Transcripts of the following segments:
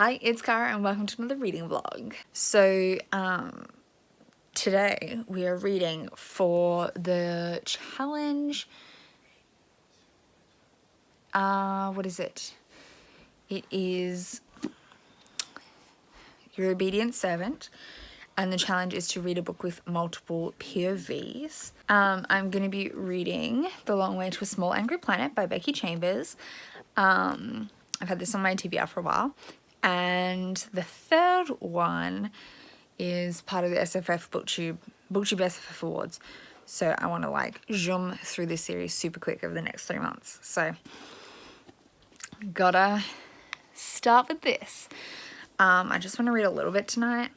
Hi, it's Cara and welcome to another reading vlog. So, today we are reading for the challenge. What is it? It is Your Obedient Servant, and the challenge is to read a book with multiple POVs. I'm going to be reading The Long Way to a Small Angry Planet by Becky Chambers. I've had this on my TBR for a while. And the third one is part of the SFF BookTube SFF Awards. So I want to like zoom through this series super quick over the next 3 months. So gotta start with this. I just want to read a little bit tonight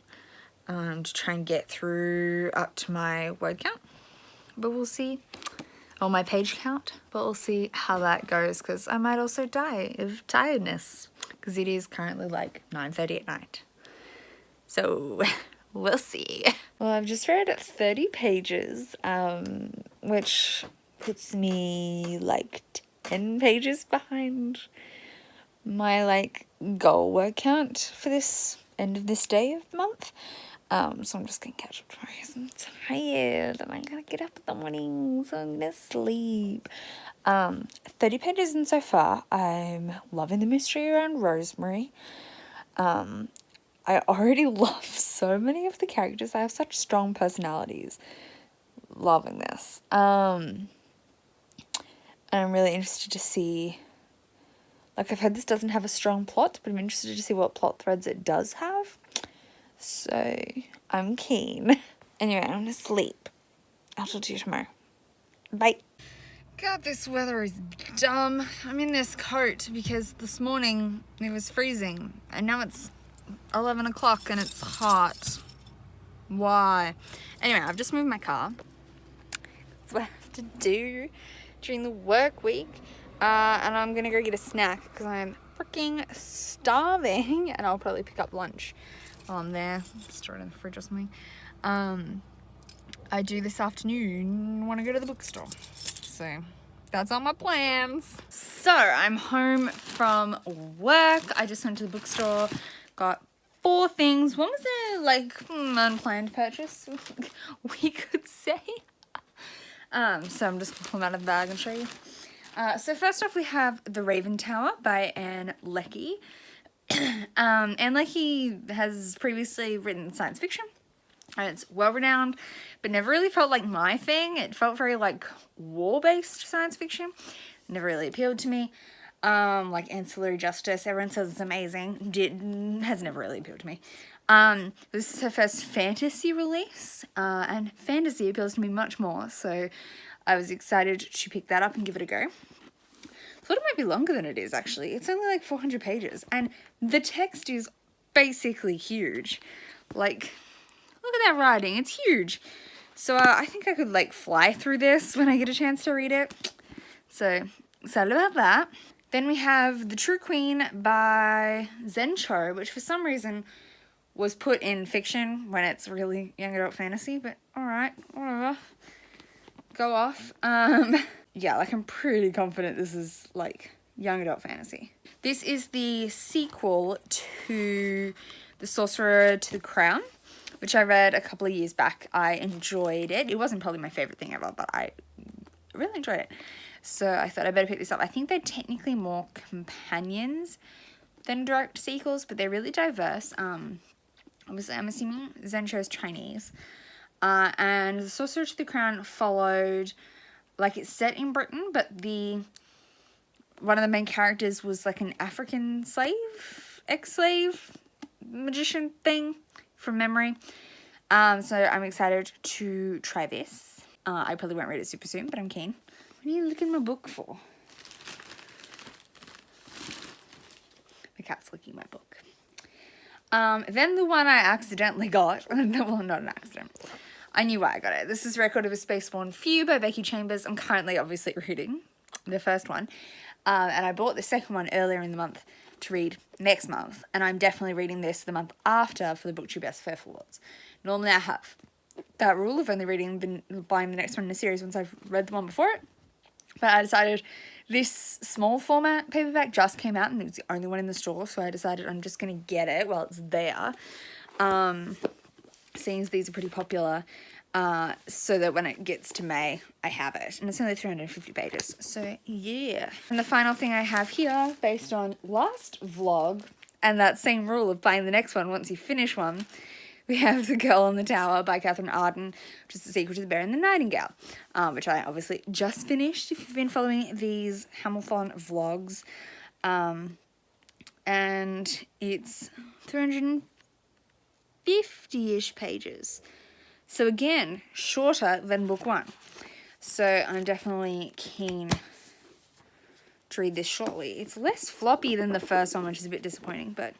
to try and get through up to my word count. But we'll see. Or my page count. But we'll see how that goes because I might also die of tiredness. Because it is currently like 9:30 at night. So we'll see. Well, I've just read 30 pages, which puts me like 10 pages behind my like goal word count for this end of this day of the month. So I'm just gonna catch up tomorrow because I'm tired and I gotta get up in the morning, so I'm gonna sleep. 30 pages in so far. I'm loving the mystery around Rosemary. I already love so many of the characters. They have such strong personalities. Loving this. And I'm really interested to see, like I've heard this doesn't have a strong plot, but I'm interested to see what plot threads it does have. So I'm keen. Anyway, I'm gonna sleep. I'll talk to you tomorrow. Bye. God, this weather is dumb. I'm in this coat because this morning it was freezing and now it's 11 o'clock and it's hot. Why? Anyway, I've just moved my car. That's what I have to do during the work week. And I'm gonna go get a snack because I'm freaking starving and I'll probably pick up lunch while I'm there. Store it in the fridge or something. I do this afternoon want to go to the bookstore. So that's all my plans. So I'm home from work. I just went to the bookstore, got 4 things. One was a like unplanned purchase, we could say. So I'm just gonna pull them out of the bag and show you. So first off we have The Raven Tower by Anne Leckie. Anne Leckie has previously written science fiction. And it's well-renowned, but never really felt like my thing. It felt very like war-based science fiction. Never really appealed to me. Like Ancillary Justice, everyone says it's amazing. Has never really appealed to me. This is her first fantasy release, and fantasy appeals to me much more. So I was excited to pick that up and give it a go. Thought it might be longer than it is actually. It's only like 400 pages, and the text is basically huge. Like, look at that writing, it's huge. So I think I could like fly through this when I get a chance to read it. So excited about that. Then we have The True Queen by Zen Cho, which for some reason was put in fiction when it's really young adult fantasy, but alright, whatever. Go off. Yeah, like I'm pretty confident this is like young adult fantasy. This is the sequel to The Sorcerer to the Crown, which I read a couple of years back. I enjoyed it. It wasn't probably my favorite thing ever, but I really enjoyed it. So I thought I better pick this up. I think they're technically more companions than direct sequels, but they're really diverse. Obviously, I'm assuming Zen Cho is Chinese. And The Sorcerer to the Crown followed, like it's set in Britain, but one of the main characters was like an African slave, ex-slave magician thing from memory. So I'm excited to try this. I probably won't read it super soon, but I'm keen. What are you looking at my book for? The cat's licking my book. Then the one I accidentally got. Well, not an accident. I knew why I got it. This is Record of a Spaceborne Few by Becky Chambers. I'm currently obviously reading the first one. And I bought the second one earlier in the month to read next month. And I'm definitely reading this the month after for the BookTube SFF Awards. Normally I have that rule of only buying the next one in a series once I've read the one before it. But I decided This small format paperback just came out and it was the only one in the store, so I decided I'm just going to get it while it's there. Seeing as these are pretty popular, so that when it gets to May, I have it. And it's only 350 pages, so yeah. And the final thing I have here, based on last vlog, and that same rule of buying the next one once you finish one, we have The Girl on the Tower by Catherine Arden, which is the sequel to The Bear and the Nightingale, which I obviously just finished, if you've been following these Hamilthon vlogs. And it's 350-ish pages. So again, shorter than book one. So I'm definitely keen to read this shortly. It's less floppy than the first one, which is a bit disappointing, but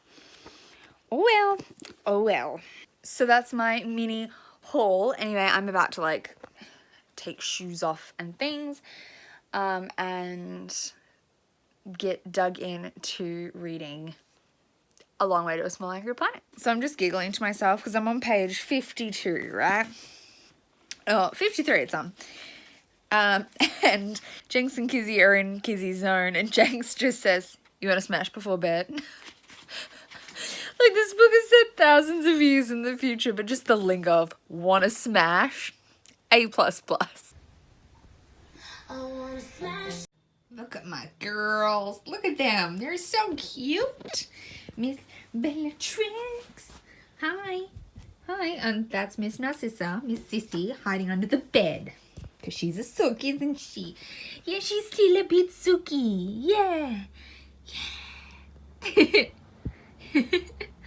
oh well, oh well. So that's my mini haul. Anyway, I'm about to like take shoes off and things, and get dug into reading A Long Way to a Small Angry Planet. So I'm just giggling to myself because I'm on page 52, right? Oh, 53 it's on. And Jenks and Kizzy are in Kizzy's zone, and Jenks just says, "You want to smash before bed?" Like, this book has set thousands of views in the future, but just the lingo of "wanna smash," A++. I wanna smash. Look at my girls. Look at them. They're so cute. Miss Bellatrix. Hi. Hi. And that's Miss Narcissa, Miss Sissy, hiding under the bed. Because she's a sook, isn't she? Yeah, she's still a bit sooky. Yeah. Yeah.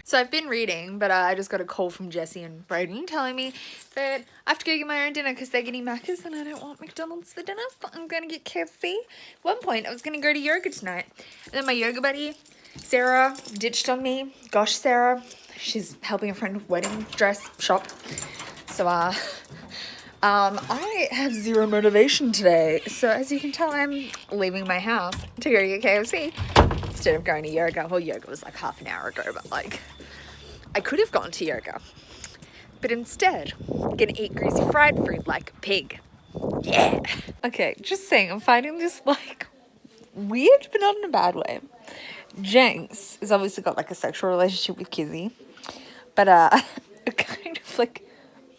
So I've been reading, but I just got a call from Jessie and Brayden telling me that I have to go get my own dinner because they're getting Macca's and I don't want McDonald's for dinner, so I'm going to get KFC. At one point, I was going to go to yoga tonight, and then my yoga buddy, Sarah, ditched on me. Gosh, Sarah. She's helping a friend wedding dress shop. So, I have zero motivation today. So as you can tell, I'm leaving my house to go get KFC instead of going to yoga. Well, yoga was like half an hour ago, but like, I could have gone to yoga, but instead, I'm gonna eat greasy fried food like a pig. Yeah. Okay, just saying, I'm finding this like weird, but not in a bad way. Jenks has obviously got like a sexual relationship with Kizzy, but a kind of like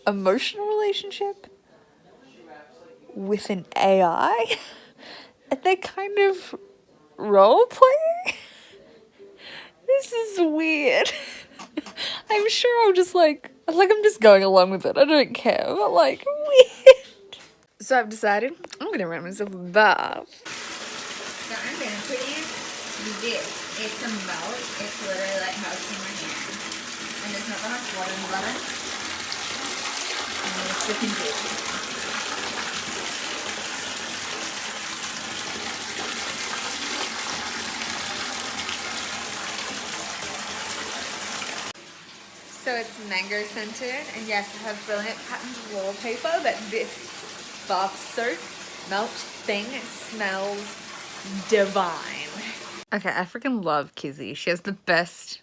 emotional relationship with an AI. And they're kind of role playing. This is weird. I'm sure I'm just like I'm just going along with it. I don't care, but like, weird. So I've decided I'm gonna run myself a bath. So I'm gonna put in this. It's a milk. It's literally like melting in my hand. And there's not that much water in the butter. And then it's looking good. So it's mango scented, and yes, it has brilliant patterned wallpaper, but this bath soap melt thing smells divine. Okay, I freaking love Kizzy. She has the best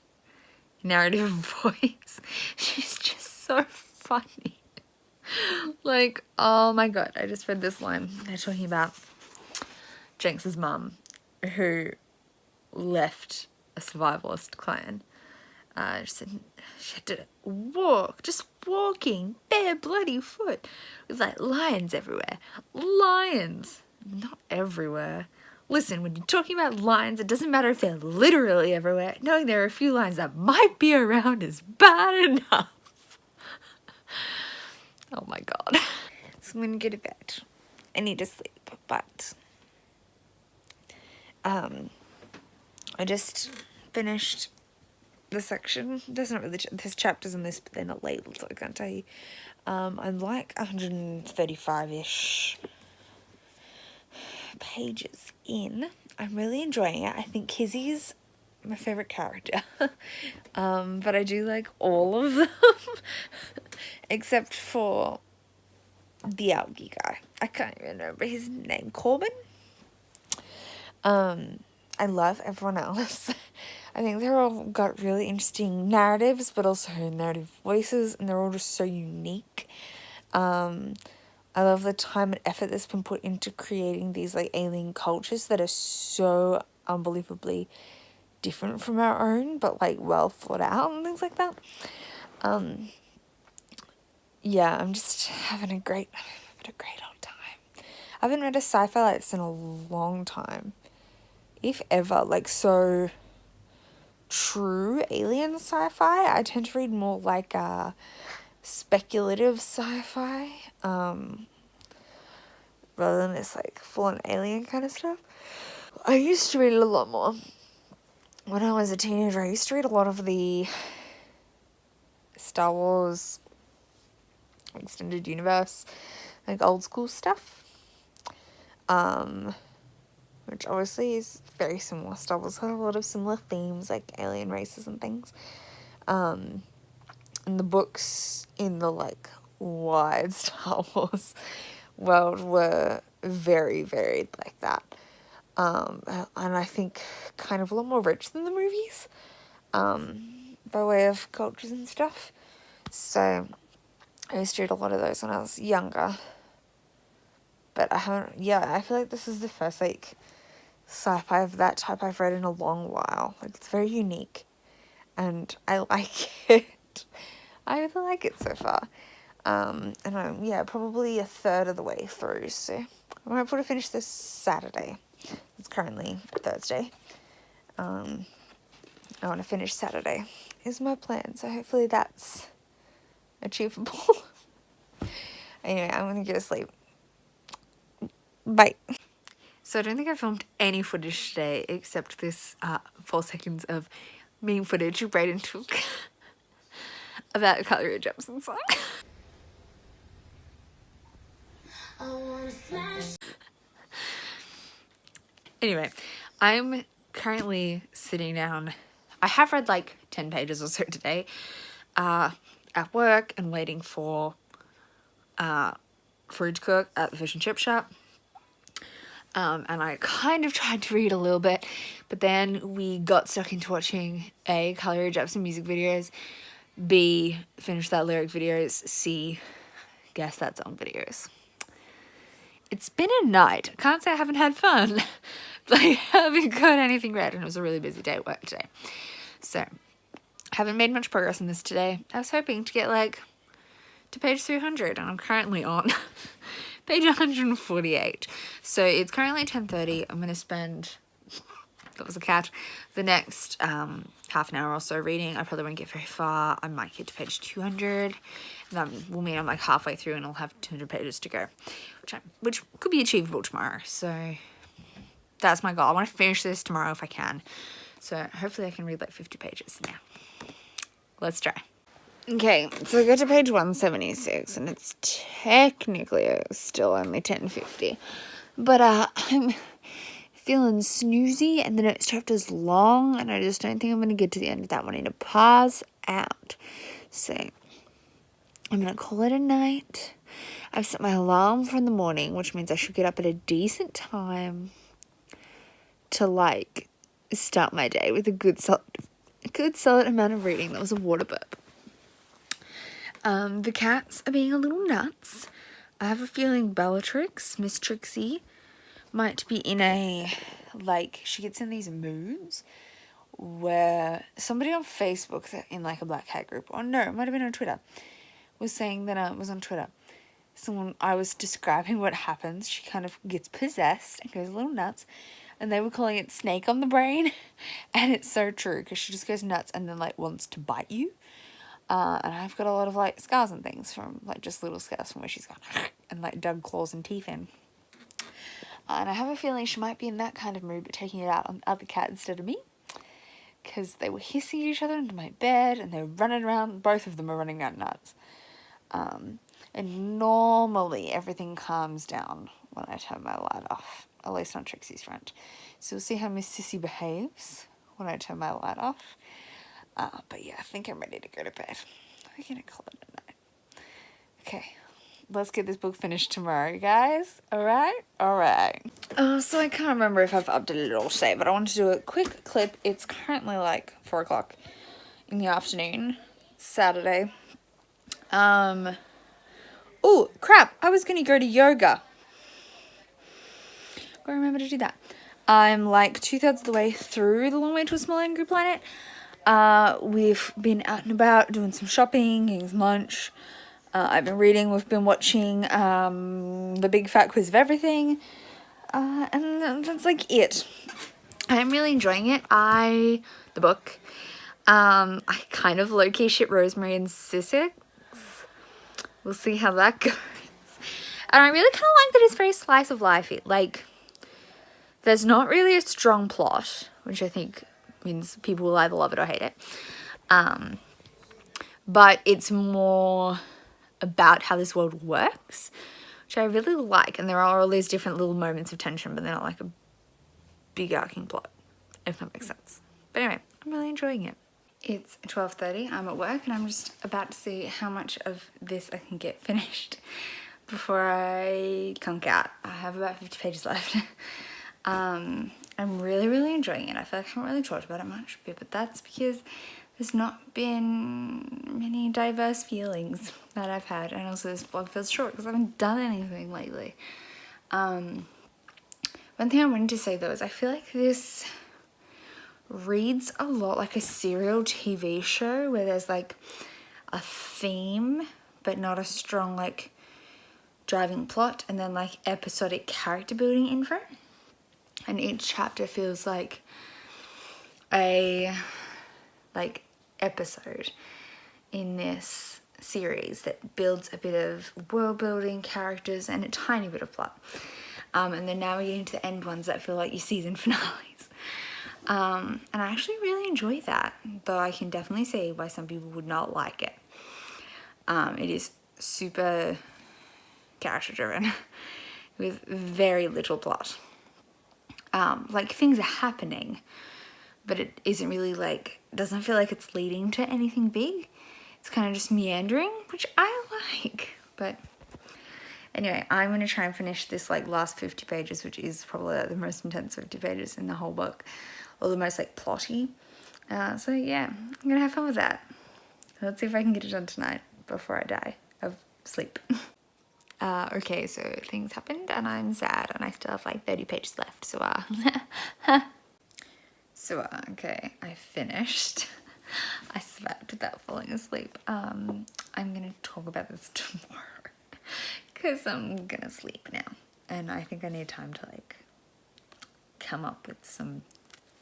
narrative voice. She's just so funny. Like, oh my god, I just read this line. They're talking about Jenks's mum, who left a survivalist clan. She said she had to walk, just walking, bare bloody foot, with like lions everywhere. Lions! Not everywhere. Listen, when you're talking about lions, it doesn't matter if they're literally everywhere. Knowing there are a few lions that might be around is bad enough. Oh my god. So I'm gonna go to bed. I need to sleep, but I just finished the section. There's not really there's chapters in this, but they're not labeled, so I can't tell you. I'm like 135-ish pages in. I'm really enjoying it. I think Kizzy's my favorite character. But I do like all of them except for the algae guy. I can't even remember his name. Corbin? I love everyone else. I think they're all got really interesting narratives, but also narrative voices, and they're all just so unique. I love the time and effort that's been put into creating these like alien cultures that are so unbelievably different from our own, but like well thought out and things like that. Yeah, I'm just having a great old time. I haven't read a sci-fi like this in a long time, if ever. Like, so true alien sci-fi. I tend to read more like speculative sci-fi, rather than this like full-on alien kind of stuff. I used to read it a lot more when I was a teenager. I used to read a lot of the Star Wars extended universe, like old school stuff, which obviously is very similar. Star Wars has a lot of similar themes, like alien races and things. And the books in the like wide Star Wars world were very varied like that. And I think kind of a lot more rich than the movies, by way of cultures and stuff. So I used to read a lot of those when I was younger. But I haven't, yeah, I feel like this is the first, like, sci-fi of that type I've read in a long while. Like, it's very unique. And I like it. I really like it so far. And I'm, yeah, probably a third of the way through. So I'm hopeful to finish this Saturday. It's currently Thursday. I want to finish Saturday is my plan. So hopefully that's achievable. Anyway, I'm going to go to sleep. Bye. So I don't think I filmed any footage today except this 4 seconds of meme footage Brayden took about a Carly Rae Jepsen song. Anyway, I'm currently sitting down. I have read like 10 pages or so today at work and waiting for food to cook at the fish and chip shop. And I kind of tried to read a little bit, but then we got stuck into watching A, Carly Rae Jepsen music videos, B, finish that lyric videos, C, guess that song videos. It's been a night. I can't say I haven't had fun, but I haven't got anything read, and it was a really busy day at work today. So, I haven't made much progress in this today. I was hoping to get like to page 300, and I'm currently on page 148. So it's currently 10:30. I'm going to spend, that was a cat, the next half an hour or so reading. I probably won't get very far. I might get to page 200. And that will mean I'm like halfway through and I'll have 200 pages to go, which could be achievable tomorrow. So that's my goal. I want to finish this tomorrow if I can. So hopefully I can read like 50 pages now. Let's try. Okay, so I got to page 176, and it's technically still only 10:50, but I'm feeling snoozy, and the next chapter's long, and I just don't think I'm going to get to the end of that one. I need to pass out, so I'm going to call it a night. I've set my alarm for in the morning, which means I should get up at a decent time to, like, start my day with a good solid amount of reading. That was a water burp. The cats are being a little nuts. I have a feeling Bellatrix, Miss Trixie, might be in a, like, she gets in these moods where somebody on Facebook in, like, a black cat group, or no, it might have been on Twitter, was saying that, it was on Twitter, I was describing what happens. She kind of gets possessed and goes a little nuts, and they were calling it snake on the brain, and it's so true, because she just goes nuts and then, like, wants to bite you. And I've got a lot of, like, scars and things from, like, just little scars from where she's gone and, like, dug claws and teeth in. And I have a feeling she might be in that kind of mood, but taking it out on the other cat instead of me. Because they were hissing at each other into my bed, and they were running around. Both of them are running around nuts. And normally everything calms down when I turn my light off. At least on Trixie's front. So we'll see how Miss Sissy behaves when I turn my light off. But yeah, I think I'm ready to go to bed. We're gonna call it a night. Okay, let's get this book finished tomorrow, guys. Alright? So I can't remember if I've updated it all today, but I wanted to do a quick clip. It's currently like 4 o'clock in the afternoon, Saturday. Oh, crap. I was going to go to yoga. Gotta remember to do that. I'm like 2/3 of the way through The Long Way to a Small Angry Planet. We've been out and about doing some shopping, getting some lunch. I've been reading. We've been watching The Big Fat Quiz of Everything. And that's like it. I'm really enjoying it. The book. I kind of low-key ship Rosemary and Sussex. We'll see how that goes. And I really kind of like that it's very slice of life. Like, there's not really a strong plot, which I think means people will either love it or hate it. But it's more about how this world works, which I really like. And there are all these different little moments of tension, but they're not like a big arcing plot, if that makes sense. But anyway, I'm really enjoying it. It's 12:30, I'm at work, and I'm just about to see how much of this I can get finished before I conk out. I have about 50 pages left. I'm really enjoying it. I feel like I haven't really talked about it much, but that's because there's not been many diverse feelings that I've had, and also this vlog feels short because I haven't done anything lately. One thing I wanted to say though is I feel like this reads a lot like a serial TV show where there's like a theme but not a strong like driving plot, and then like episodic character building info, and each chapter feels like a episode in this series that builds a bit of world building, characters, and a tiny bit of plot. And then now we're getting to the end ones that feel like your season finales. And I actually really enjoy that, though I can definitely see why some people would not like it. It is super character driven with very little plot. Like things are happening, but it isn't really like, doesn't feel like it's leading to anything big. It's kind of just meandering, which I like. But anyway, I'm going to try and finish this like last 50 pages, which is probably like, the most intense 50 pages in the whole book, or the most like plotty. So yeah, I'm going to have fun with that. Let's see if I can get it done tonight before I die of sleep. Okay, so things happened and I'm sad and I still have like 30 pages left, so okay, I finished. I slept without falling asleep. I'm gonna talk about this tomorrow because I'm gonna sleep now, and I think I need time to like come up with some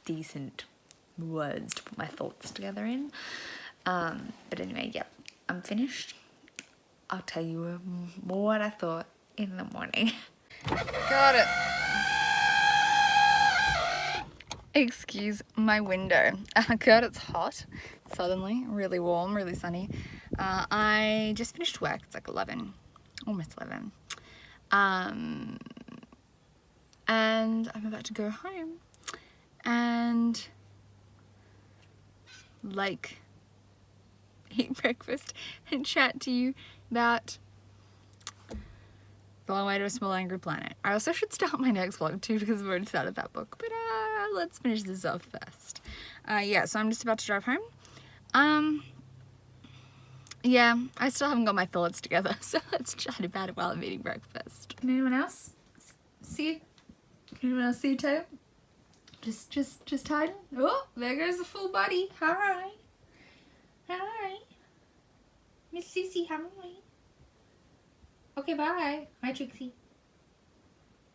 decent words to put my thoughts together in. But anyway, yeah, I'm finished. I'll tell you more what I thought in the morning. Got it. Excuse my window. God, it's hot suddenly, really warm, really sunny. I just finished work. It's like 11, almost 11. And I'm about to go home and like eat breakfast and chat to you about The Long Way to a Small Angry Planet. I also should start my next vlog too because I've already started that book, but let's finish this off first. Yeah, so I'm just about to drive home. Yeah, I still haven't got my thoughts together, so let's chat about it while I'm eating breakfast. Can anyone else see? Can anyone else see your tail? Just hiding. Oh, there goes the full body. Hi. Hi. Miss Sissy, hi. Okay, bye. Hi, Trixie.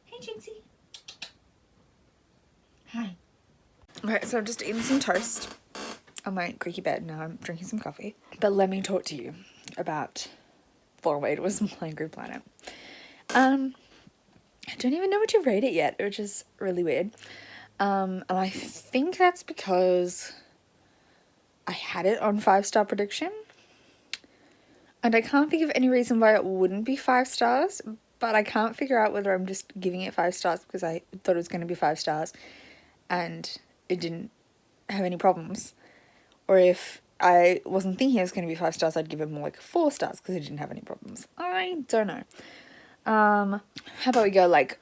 Hey, Trixie. Hi. Okay, so I've just eaten some toast on my creaky bed. Now I'm drinking some coffee. But let me talk to you about The Long Way to a Small Angry Planet. I don't even know what to rate it yet, which is really weird. And I think that's because I had it on 5-star prediction. And I can't think of any reason why it wouldn't be 5 stars, but I can't figure out whether I'm just giving it 5 stars because I thought it was going to be 5 stars and it didn't have any problems. Or if I wasn't thinking it was going to be 5 stars, I'd give it more like 4 stars because it didn't have any problems. I don't know. How about we go like,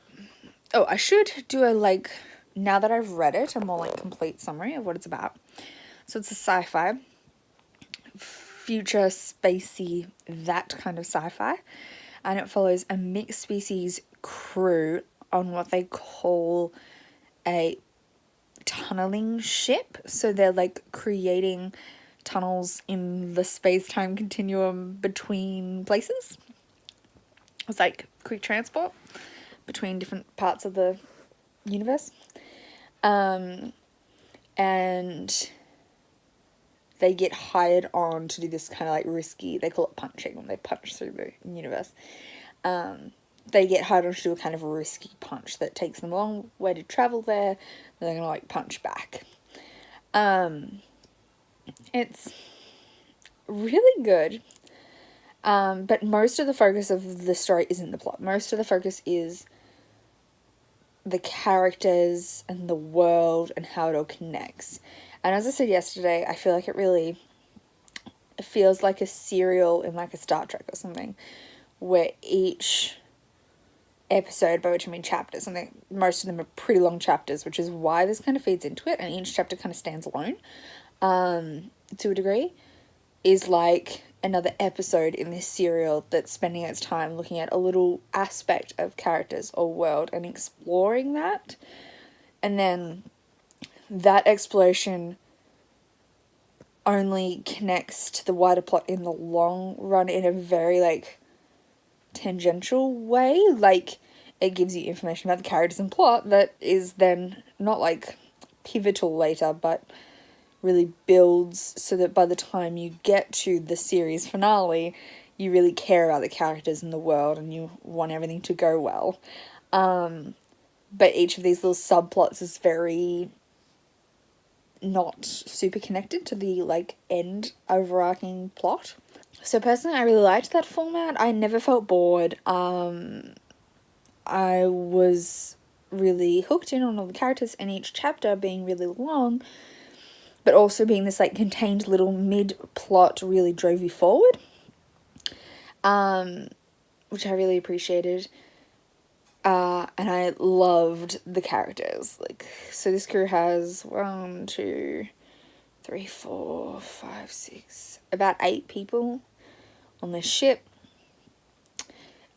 oh, I should do a like, now that I've read it, a more like complete summary of what it's about. So it's a sci-fi, future spacey, that kind of sci-fi. and it follows a mixed species crew on what they call a tunneling ship. So they're like creating tunnels in the space-time continuum between places. It's like quick transport between different parts of the universe. And they get hired on to do this kind of like risky, they call it punching when they punch through the universe. They get hired on to do a kind of risky punch that takes them a long way to travel there, and they're gonna like punch back. It's really good. But most of the focus of the story isn't the plot. Most of the focus is the characters and the world and how it all connects. And as I said yesterday, I feel like it feels like a serial in like a Star Trek or something, where each episode, by which I mean chapters, and most of them are pretty long chapters, which is why this kind of feeds into it, and each chapter kind of stands alone, to a degree, is like another episode in this serial that's spending its time looking at a little aspect of characters or world and exploring that. And then that exploration only connects to the wider plot in the long run in a very like tangential way. Like it gives you information about the characters and plot that is then not like pivotal later, but really builds so that by the time you get to the series finale, you really care about the characters and the world and you want everything to go well. But each of these little subplots is very not super connected to the like end overarching plot. So personally, I really liked that format. I never felt bored. I was really hooked in on all the characters, and each chapter being really long, but also being this like contained little mid-plot really drove you forward, which I really appreciated. And I loved the characters. Like, so this crew has 1, 2, 3, 4, 5, 6, about 8 people on this ship,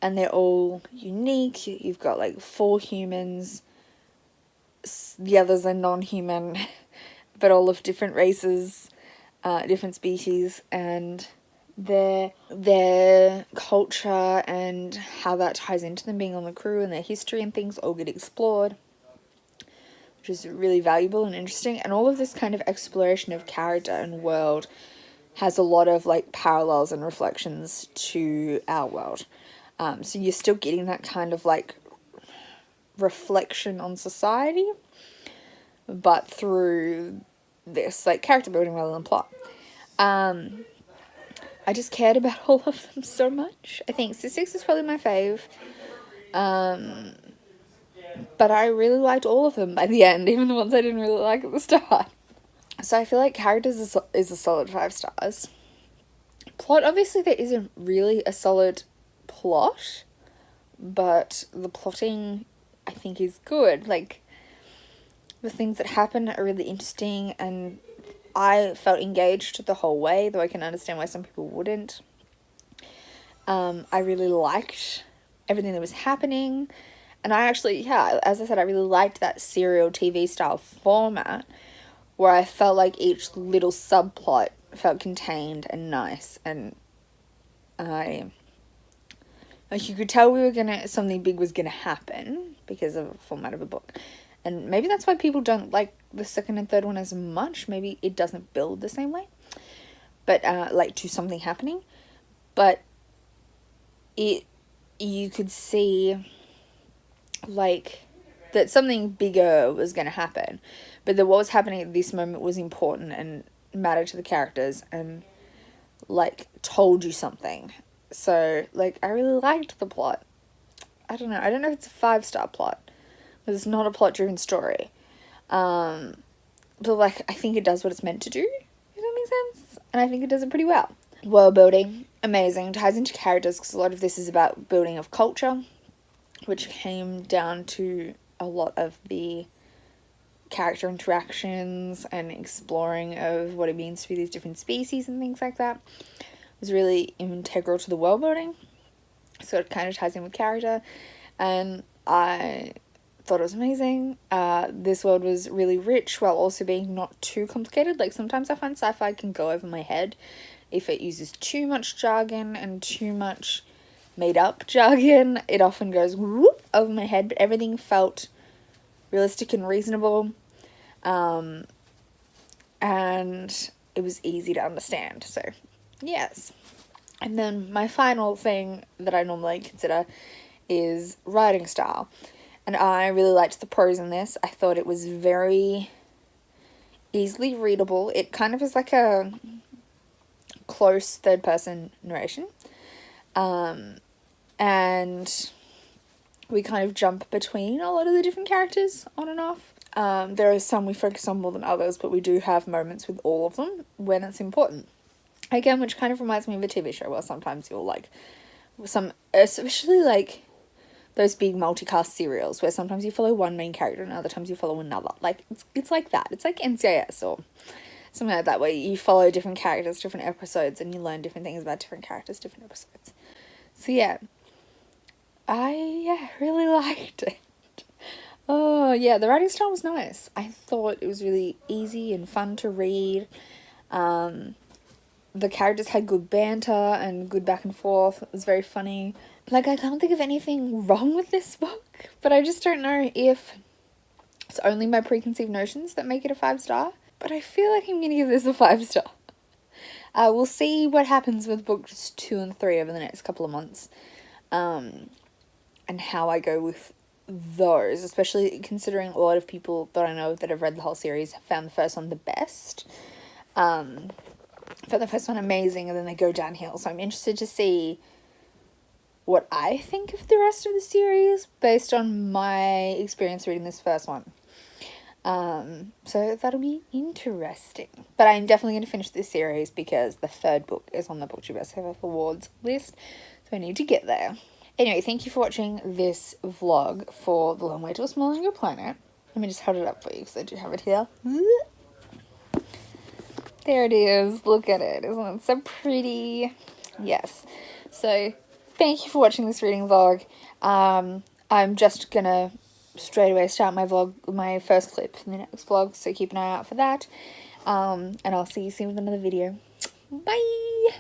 and they're all unique. You've got like 4 humans, the others are non-human, but all of different races, different species, and their culture and how that ties into them being on the crew and their history and things all get explored, which is really valuable and interesting. And all of this kind of exploration of character and world has a lot of like parallels and reflections to our world. So you're still getting that kind of like reflection on society, but through this like character building rather than plot. I just cared about all of them so much. I think Six is probably my fave. But I really liked all of them by the end, even the ones I didn't really like at the start. So I feel like characters is a solid 5 stars. Plot, obviously there isn't really a solid plot, but the plotting I think is good. Like, the things that happen are really interesting, and I felt engaged the whole way, though I can understand why some people wouldn't. I really liked everything that was happening, and I actually, yeah, as I said, I really liked that serial TV style format, where I felt like each little subplot felt contained and nice, and like you could tell something big was gonna happen because of the format of a book. And maybe that's why people don't like the second and third one as much. Maybe it doesn't build the same way, but like to something happening. But you could see like that something bigger was going to happen, but that what was happening at this moment was important and mattered to the characters and like told you something. So like I really liked the plot. I don't know if it's a 5-star plot, because it's not a plot driven story, but like I think it does what it's meant to do, if that makes sense, and I think it does it pretty well. World building, amazing, ties into characters, because a lot of this is about building of culture, which came down to a lot of the character interactions and exploring of what it means to be these different species and things like that. It was really integral to the world building. so it kind of ties in with character, and I thought it was amazing. This world was really rich while also being not too complicated. Like, sometimes I find sci-fi can go over my head if it uses too much jargon and too much made up jargon. It often goes whoop over my head, but everything felt realistic and reasonable, and it was easy to understand. So yes. And then my final thing that I normally consider is writing style. And I really liked the prose in this. I thought it was very easily readable. It kind of is like a close third person narration. And we kind of jump between a lot of the different characters on and off. There are some we focus on more than others, but we do have moments with all of them when it's important. Again, which kind of reminds me of a TV show where sometimes you'll like especially like those big multicast serials where sometimes you follow one main character and other times you follow another. Like, it's like that. It's like NCIS or something like that, where you follow different characters, different episodes, and you learn different things about different characters, different episodes. So yeah, I really liked it. Oh yeah, the writing style was nice. I thought it was really easy and fun to read. The characters had good banter and good back and forth. It was very funny. Like, I can't think of anything wrong with this book, but I just don't know if it's only my preconceived notions that make it a 5-star, but I feel like I'm gonna give this a 5-star. We'll see what happens with books 2 and 3 over the next couple of months, and how I go with those, especially considering a lot of people that I know that have read the whole series have found the first one the best. Found the first one amazing, and then they go downhill, so I'm interested to see what I think of the rest of the series based on my experience reading this first one. So that'll be interesting. But I'm definitely going to finish this series because the 3rd book is on the BookTube Bestseller Awards list, so I need to get there. Anyway, thank you for watching this vlog for The Long Way to a Small and Good Planet. Let me just hold it up for you because I do have it here. There it is. Look at it. Isn't it so pretty? Yes. So, thank you for watching this reading vlog. I'm just gonna straight away start my first clip in the next vlog, so keep an eye out for that. And I'll see you soon with another video. Bye!